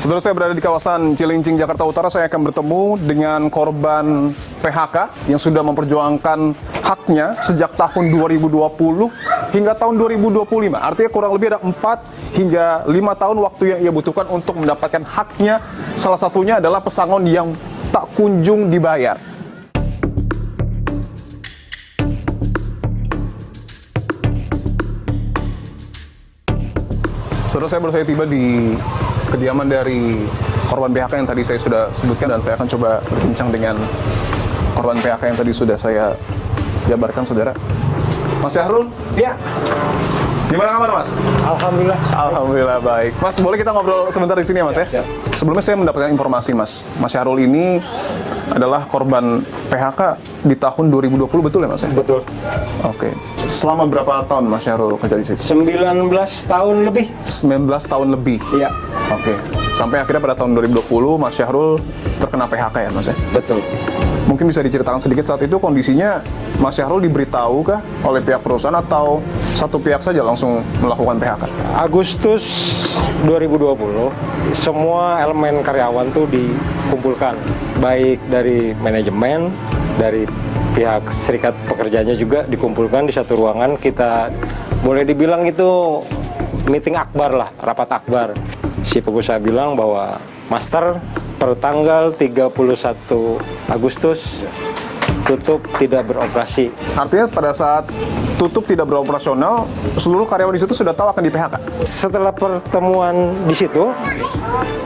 Sebenarnya saya berada di kawasan Cilincing, Jakarta Utara. Saya akan bertemu dengan korban PHK yang sudah memperjuangkan haknya sejak tahun 2020 hingga tahun 2025. Artinya kurang lebih ada 4 hingga 5 tahun waktu yang ia butuhkan untuk mendapatkan haknya. Salah satunya adalah pesangon yang tak kunjung dibayar. Saudara, saya baru saja tiba di kediaman dari korban PHK yang tadi saya sudah sebutkan, dan saya akan coba berbincang dengan korban PHK yang tadi sudah saya jabarkan, saudara. Mas Syahrul? Ya. Gimana kabar, Mas? Alhamdulillah. Alhamdulillah baik. Mas, boleh kita ngobrol sebentar di sini ya, Mas? Siap. Sebelumnya saya mendapatkan informasi, Mas. Mas Syahrul ini adalah korban PHK di tahun 2020, betul ya, Mas? Betul. Oke. Selama berapa tahun Mas Syahrul kerja di situ? 19 tahun lebih. 19 tahun lebih? Iya. Oke. Sampai akhirnya pada tahun 2020 Mas Syahrul terkena PHK ya, Mas ya? Betul. Mungkin bisa diceritakan sedikit saat itu kondisinya Mas Syahrul diberitahu kah oleh pihak perusahaan atau satu pihak saja langsung melakukan PHK? Agustus 2020, semua elemen karyawan tuh dikumpulkan. Baik dari manajemen, dari pihak serikat pekerjanya juga dikumpulkan di satu ruangan. Kita boleh dibilang itu meeting akbar lah, rapat akbar. Si pengusaha bilang bahwa master per tanggal 31 Agustus tutup, tidak beroperasi. Artinya pada saat tutup tidak beroperasional, seluruh karyawan di situ sudah tahu akan di PHK? Setelah pertemuan di situ,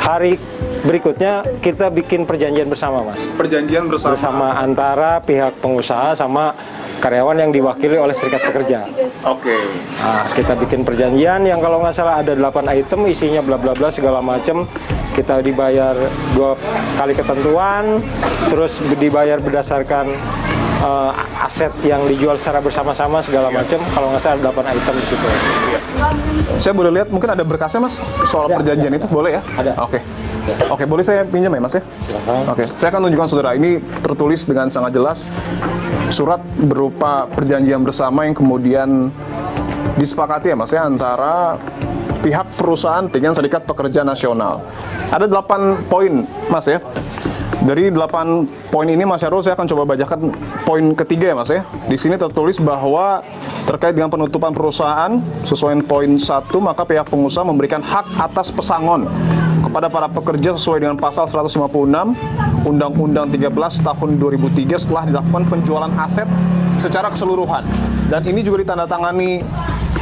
hari berikutnya kita bikin perjanjian bersama, Mas. Perjanjian bersama? Bersama antara pihak pengusaha sama karyawan yang diwakili oleh serikat pekerja. Oke. Nah, kita bikin perjanjian yang kalau nggak salah ada 8 item, isinya bla bla bla segala macam. Kita dibayar 2 kali ketentuan, terus dibayar berdasarkan aset yang dijual secara bersama-sama segala macam. Kalau nggak salah 8 item di situ. Saya boleh lihat, mungkin ada berkasnya, Mas, soal perjanjian itu, boleh ya? Ada. Oke. Oke, boleh saya pinjam ya, Mas ya? Silakan. Oke, saya akan tunjukkan saudara. Ini tertulis dengan sangat jelas surat berupa perjanjian bersama yang kemudian disepakati ya, Mas ya, antara pihak perusahaan dengan Serikat Pekerja Nasional. Ada 8 poin, Mas ya. Dari 8 poin ini, Mas Syahrul, saya akan coba bacakan poin ketiga ya, Mas ya. Di sini tertulis bahwa terkait dengan penutupan perusahaan, sesuai poin 1, maka pihak pengusaha memberikan hak atas pesangon kepada para pekerja sesuai dengan pasal 156 Undang-Undang 13 tahun 2003 setelah dilakukan penjualan aset secara keseluruhan. Dan ini juga ditandatangani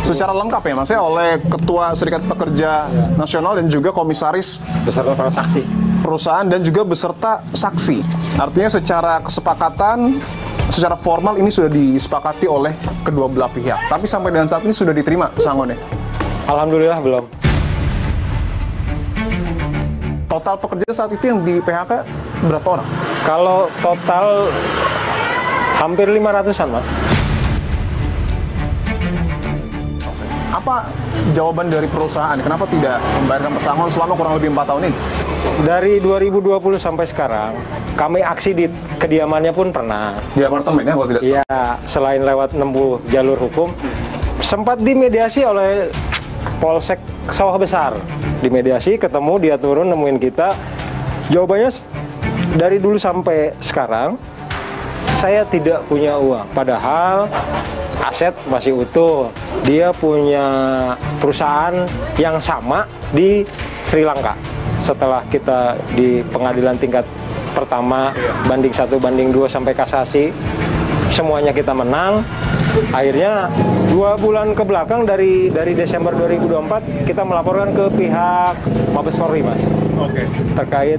secara lengkap ya, Mas ya, oleh Ketua Serikat Pekerja Nasional dan juga Komisaris Beserta para saksi perusahaan dan juga beserta saksi. Artinya secara kesepakatan, secara formal ini sudah disepakati oleh kedua belah pihak. Tapi sampai dengan saat ini sudah diterima pesangonnya? Alhamdulillah belum. Total pekerja saat itu yang di PHK berapa orang? Kalau total hampir 500-an, Mas. Apa jawaban dari perusahaan? Kenapa tidak membayarkan pesangon selama kurang lebih 4 tahun ini? Dari 2020 sampai sekarang, kami aksi di kediamannya pun pernah. Di apartemennya kalau tidak salah? Iya, selain lewat menempuh jalur hukum, sempat dimediasi oleh Polsek Sawah Besar. Dimediasi, ketemu, dia turun nemuin kita. Jawabannya dari dulu sampai sekarang, saya tidak punya uang. Padahal aset masih utuh. Dia punya perusahaan yang sama di Sri Lanka. Setelah kita di pengadilan tingkat pertama, banding 1, banding 2 sampai kasasi, semuanya kita menang. Akhirnya 2 bulan ke belakang dari Desember 2024 kita melaporkan ke pihak Mabes Polri, Mas. Oke. Terkait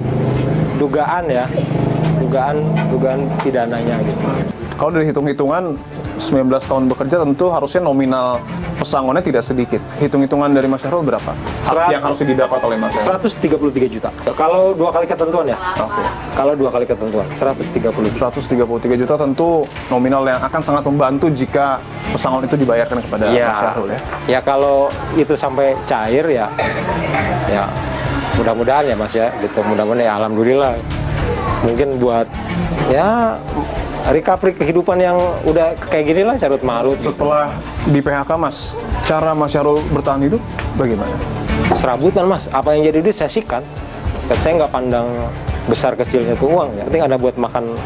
dugaan pidananya gitu. Kalau dari hitung-hitungan 19 tahun bekerja, tentu harusnya nominal pesangonnya tidak sedikit. Hitung-hitungan dari Mas Syahrul berapa? Yang harus didapat oleh Mas Syahrul? 133 juta. Kalau 2 kali ketentuan ya. Oke. Kalau 2 kali ketentuan 133 juta tentu nominal yang akan sangat membantu jika pesangon itu dibayarkan kepada Mas Syahrul ya. Ya kalau itu sampai cair ya mudah-mudahan ya, Mas ya. Gitu, mudah-mudahan ya, alhamdulillah. Mungkin buat ya recovery kehidupan yang udah kayak gini lah, carut marut. Setelah di PHK, Mas, cara Mas Syahrul bertahan hidup bagaimana? Serabutan, Mas. Apa yang jadi duit saya sikat. Saya nggak pandang besar kecilnya tuh uang ya, penting ada buat makan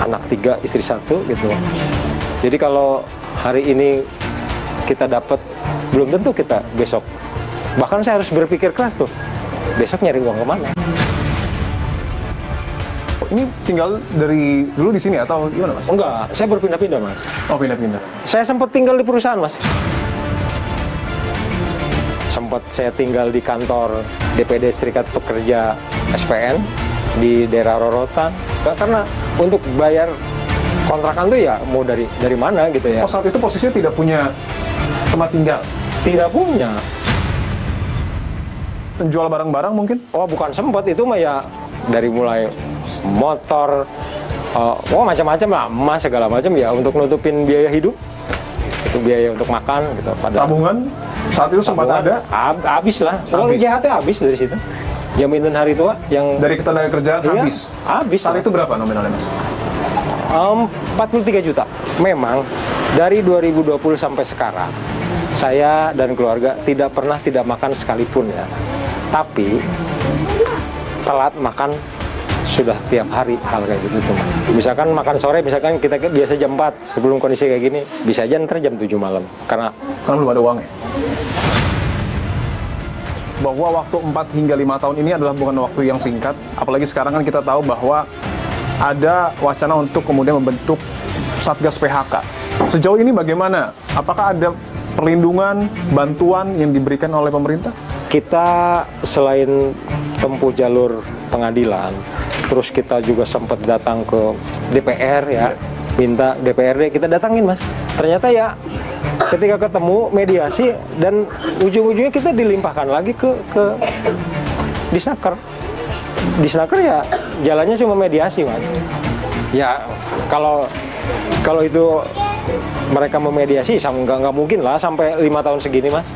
anak 3, istri 1 gitu. Jadi kalau hari ini kita dapat, belum tentu kita besok. Bahkan saya harus berpikir keras tuh, besok nyari uang kemana. Ini tinggal dari dulu di sini atau gimana, Mas? Enggak, saya berpindah-pindah, Mas. Oh, pindah-pindah. Saya sempat tinggal di perusahaan, Mas. Sempat saya tinggal di kantor DPD Serikat Pekerja SPN di daerah Rorotan. Karena untuk bayar kontrakan tuh ya mau dari mana gitu ya. Oh, saat itu posisinya tidak punya tempat tinggal? Tidak punya. Jual barang-barang mungkin? Oh, bukan sempat, itu mah ya dari mulai motor, macam-macam lah, emas segala macam ya untuk nutupin biaya hidup, itu biaya untuk makan gitu. Tabungan saat itu sempat ada? Habis lah, uang JHT habis dari situ. Jaminan hari tua yang dari ketenagakerjaan iya, habis? Habis. Saat itu berapa nominalnya, Mas? 43 juta. Memang dari 2020 sampai sekarang saya dan keluarga tidak pernah tidak makan sekalipun ya. Tapi telat makan sudah tiap hari hal kayak gitu tuh. Misalkan makan sore, misalkan kita biasa jam 4 sebelum kondisi kayak gini, bisa aja ntar jam 7 malam karena belum ada uangnya. Bahwa waktu 4 hingga 5 tahun ini adalah bukan waktu yang singkat, apalagi sekarang kan kita tahu bahwa ada wacana untuk kemudian membentuk Satgas PHK. Sejauh ini bagaimana? Apakah ada perlindungan, bantuan yang diberikan oleh pemerintah? Kita selain tempuh jalur pengadilan, terus kita juga sempat datang ke DPR ya, minta DPRD kita datangin, Mas. Ternyata ya ketika ketemu mediasi dan ujung-ujungnya kita dilimpahkan lagi ke Disnaker. Disnaker ya jalannya cuma mediasi, Mas. Ya kalau itu mereka memediasi, nggak mungkin lah sampai 5 tahun segini, Mas.